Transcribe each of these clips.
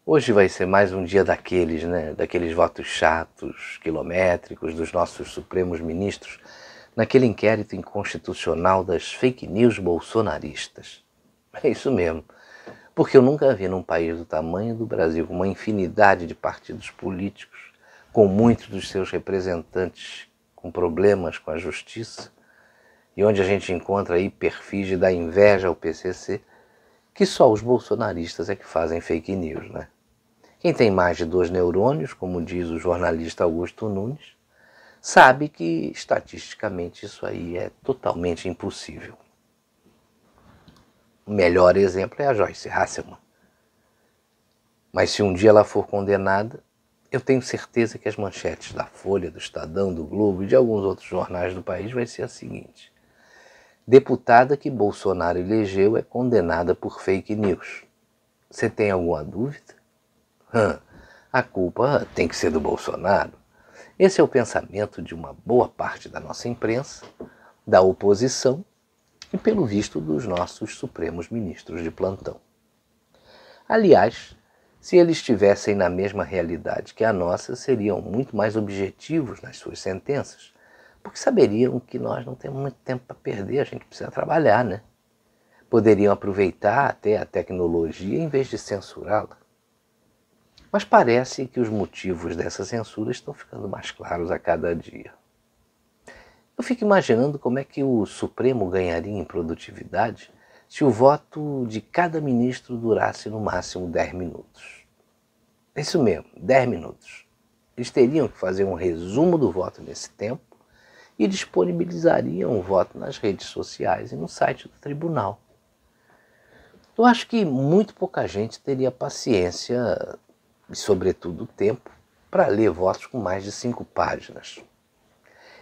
Hoje vai ser mais um dia daqueles, né? Daqueles votos chatos, quilométricos dos nossos supremos ministros, naquele inquérito inconstitucional das fake news bolsonaristas. É isso mesmo, porque eu nunca vi num país do tamanho do Brasil, com uma infinidade de partidos políticos, com muitos dos seus representantes com problemas com a justiça, e onde a gente encontra aí perfis da inveja ao PCC, que só os bolsonaristas é que fazem fake news, né? Quem tem mais de 2 neurônios, como diz o jornalista Augusto Nunes, sabe que estatisticamente isso aí é totalmente impossível. O melhor exemplo é a Joyce Hasselman. Mas se um dia ela for condenada, eu tenho certeza que as manchetes da Folha, do Estadão, do Globo e de alguns outros jornais do país vai ser a seguinte: deputada que Bolsonaro elegeu é condenada por fake news. Você tem alguma dúvida? A culpa tem que ser do Bolsonaro. Esse é o pensamento de uma boa parte da nossa imprensa, da oposição e, pelo visto, dos nossos supremos ministros de plantão. Aliás, se eles estivessem na mesma realidade que a nossa, seriam muito mais objetivos nas suas sentenças, porque saberiam que nós não temos muito tempo para perder, a gente precisa trabalhar, né? Poderiam aproveitar até a tecnologia em vez de censurá-la. Mas parece que os motivos dessa censura estão ficando mais claros a cada dia. Eu fico imaginando como é que o Supremo ganharia em produtividade se o voto de cada ministro durasse no máximo 10 minutos. Isso mesmo, 10 minutos. Eles teriam que fazer um resumo do voto nesse tempo e disponibilizariam o voto nas redes sociais e no site do tribunal. Eu acho que muito pouca gente teria paciência e, sobretudo, tempo para ler votos com mais de 5 páginas.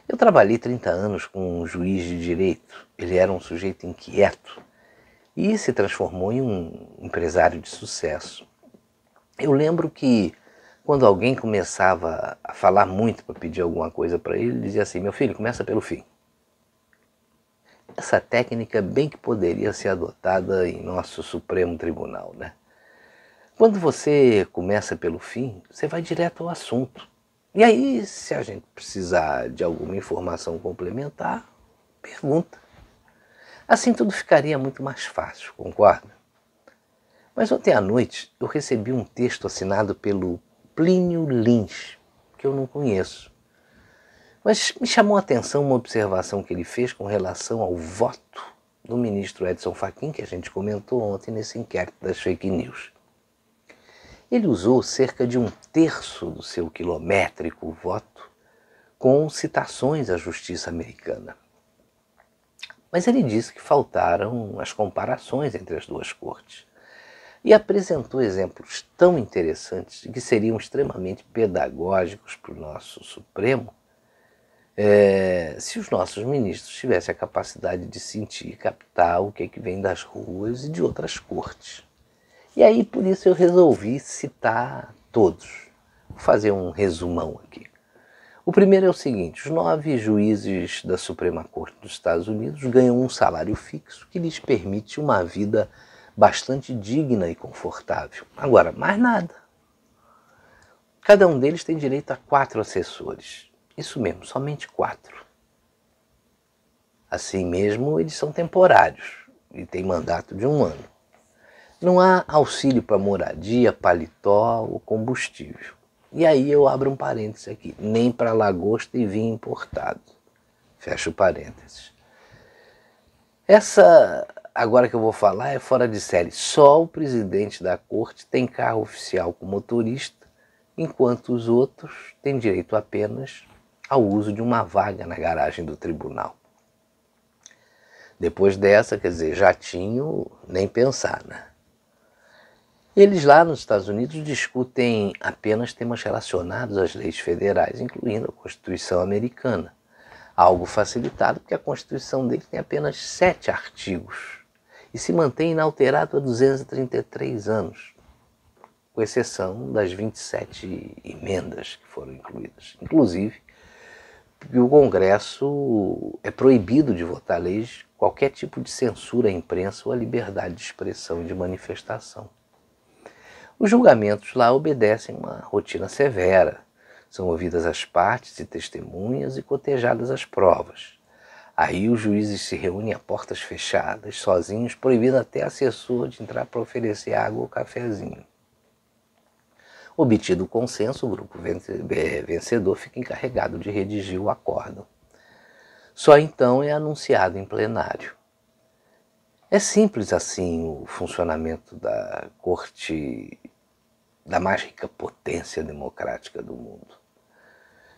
Eu trabalhei 30 anos com um juiz de direito. Ele era um sujeito inquieto e se transformou em um empresário de sucesso. Eu lembro que quando alguém começava a falar muito para pedir alguma coisa para ele, ele dizia assim: meu filho, começa pelo fim. Essa técnica bem que poderia ser adotada em nosso Supremo Tribunal, né? Quando você começa pelo fim, você vai direto ao assunto. E aí, se a gente precisar de alguma informação complementar, pergunta. Assim tudo ficaria muito mais fácil, concorda? Mas ontem à noite eu recebi um texto assinado pelo Plínio Lins, que eu não conheço. Mas me chamou a atenção uma observação que ele fez com relação ao voto do ministro Edson Fachin, que a gente comentou ontem nesse inquérito das fake news. Ele usou cerca de 1/3 do seu quilométrico voto com citações à justiça americana. Mas ele disse que faltaram as comparações entre as duas cortes e apresentou exemplos tão interessantes que seriam extremamente pedagógicos para o nosso Supremo se os nossos ministros tivessem a capacidade de sentir e captar o que vem das ruas e de outras cortes. E aí, por isso, eu resolvi citar todos. Vou fazer um resumão aqui. O primeiro é o seguinte: os 9 juízes da Suprema Corte dos Estados Unidos ganham um salário fixo que lhes permite uma vida bastante digna e confortável. Agora, mais nada. Cada um deles tem direito a 4 assessores. Isso mesmo, somente 4. Assim mesmo, eles são temporários e têm mandato de 1 ano. Não há auxílio para moradia, paletó ou combustível. E aí eu abro um parênteses aqui: nem para lagosta e vinho importado. Fecho parênteses. Essa, agora que eu vou falar, é fora de série. Só o presidente da corte tem carro oficial com motorista, enquanto os outros têm direito apenas ao uso de uma vaga na garagem do tribunal. Depois dessa, quer dizer, jatinho, nem pensar, né? Eles lá nos Estados Unidos discutem apenas temas relacionados às leis federais, incluindo a Constituição americana. Algo facilitado porque a Constituição dele tem apenas 7 artigos e se mantém inalterado há 233 anos, com exceção das 27 emendas que foram incluídas. Inclusive, porque o Congresso é proibido de votar leis qualquer tipo de censura à imprensa ou à liberdade de expressão e de manifestação. Os julgamentos lá obedecem uma rotina severa. São ouvidas as partes e testemunhas e cotejadas as provas. Aí os juízes se reúnem a portas fechadas, sozinhos, proibindo até assessor de entrar para oferecer água ou cafezinho. Obtido o consenso, o grupo vencedor fica encarregado de redigir o acórdão. Só então é anunciado em plenário. É simples assim o funcionamento da corte da mais rica potência democrática do mundo.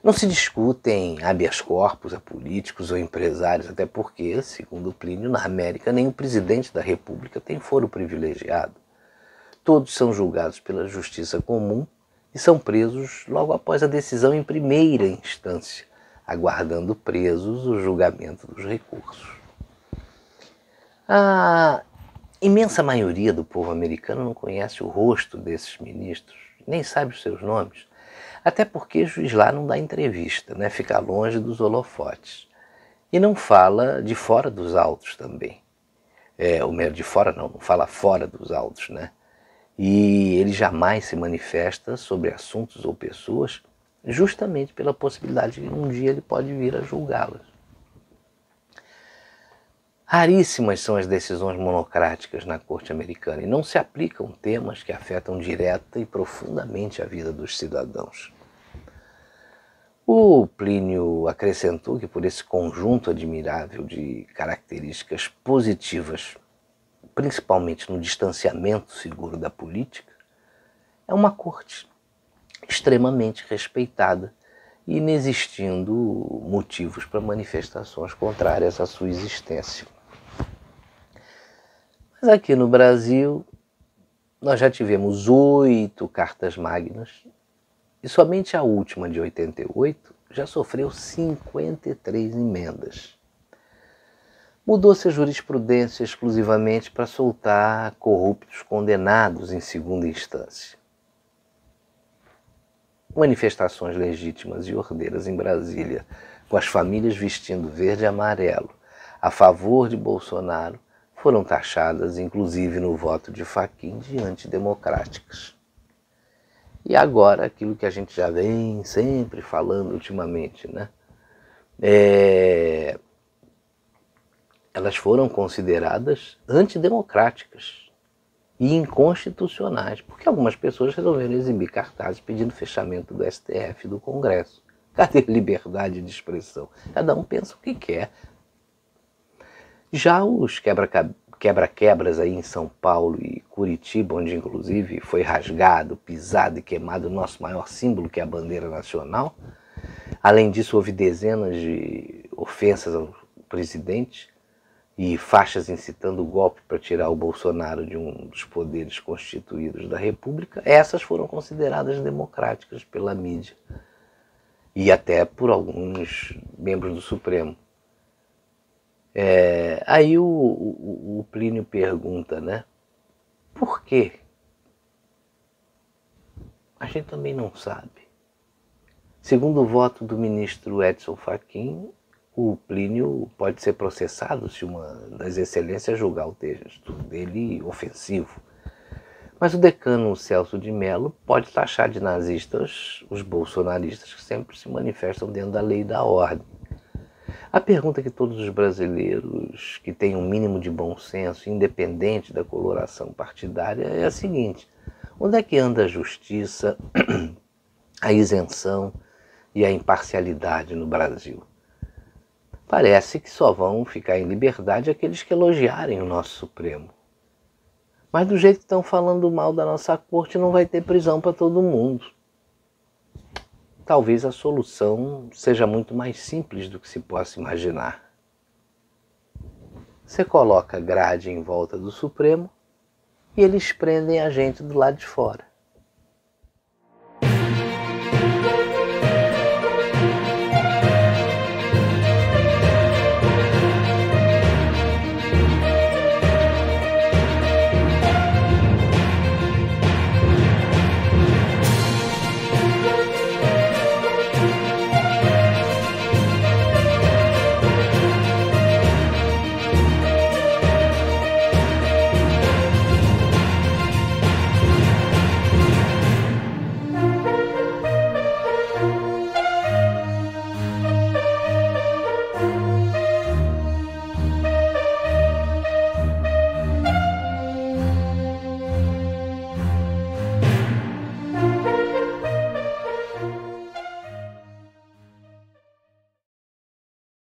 Não se discutem habeas corpus a políticos ou empresários, até porque, segundo Plínio, na América nem o presidente da República tem foro privilegiado. Todos são julgados pela justiça comum e são presos logo após a decisão em primeira instância, aguardando presos o julgamento dos recursos. A imensa maioria do povo americano não conhece o rosto desses ministros, nem sabe os seus nomes, até porque juiz lá não dá entrevista, né? Fica longe dos holofotes. E não fala de fora dos autos também. Ou melhor, de fora não fala fora dos autos, né? E ele jamais se manifesta sobre assuntos ou pessoas justamente pela possibilidade de que um dia ele pode vir a julgá-las. Raríssimas são as decisões monocráticas na corte americana e não se aplicam temas que afetam direta e profundamente a vida dos cidadãos. O Plínio acrescentou que por esse conjunto admirável de características positivas, principalmente no distanciamento seguro da política, é uma corte extremamente respeitada e inexistindo motivos para manifestações contrárias à sua existência. Mas aqui no Brasil, nós já tivemos 8 cartas magnas e somente a última, de 88, já sofreu 53 emendas. Mudou-se a jurisprudência exclusivamente para soltar corruptos condenados em segunda instância. Manifestações legítimas e ordeiras em Brasília, com as famílias vestindo verde e amarelo, a favor de Bolsonaro, foram taxadas, inclusive no voto de Fachin, de antidemocráticas. E agora, aquilo que a gente já vem sempre falando ultimamente, né? Elas foram consideradas antidemocráticas e inconstitucionais, porque algumas pessoas resolveram exibir cartazes pedindo fechamento do STF, do Congresso. Cadê a liberdade de expressão? Cada um pensa o que quer. Já os quebra-quebras aí em São Paulo e Curitiba, onde inclusive foi rasgado, pisado e queimado o nosso maior símbolo, que é a bandeira nacional. Além disso, houve dezenas de ofensas ao presidente e faixas incitando o golpe para tirar o Bolsonaro de um dos poderes constituídos da República. Essas foram consideradas democráticas pela mídia e até por alguns membros do Supremo. Aí o Plínio pergunta, né? Por quê? A gente também não sabe. Segundo o voto do ministro Edson Fachin, o Plínio pode ser processado se uma das excelências julgar o texto dele ofensivo. Mas o decano Celso de Mello pode taxar de nazistas os bolsonaristas que sempre se manifestam dentro da lei e da ordem. A pergunta que todos os brasileiros que têm um mínimo de bom senso, independente da coloração partidária, é a seguinte: onde é que anda a justiça, a isenção e a imparcialidade no Brasil? Parece que só vão ficar em liberdade aqueles que elogiarem o nosso Supremo. Mas do jeito que estão falando mal da nossa corte, não vai ter prisão para todo mundo. Talvez a solução seja muito mais simples do que se possa imaginar. Você coloca grade em volta do Supremo e eles prendem a gente do lado de fora.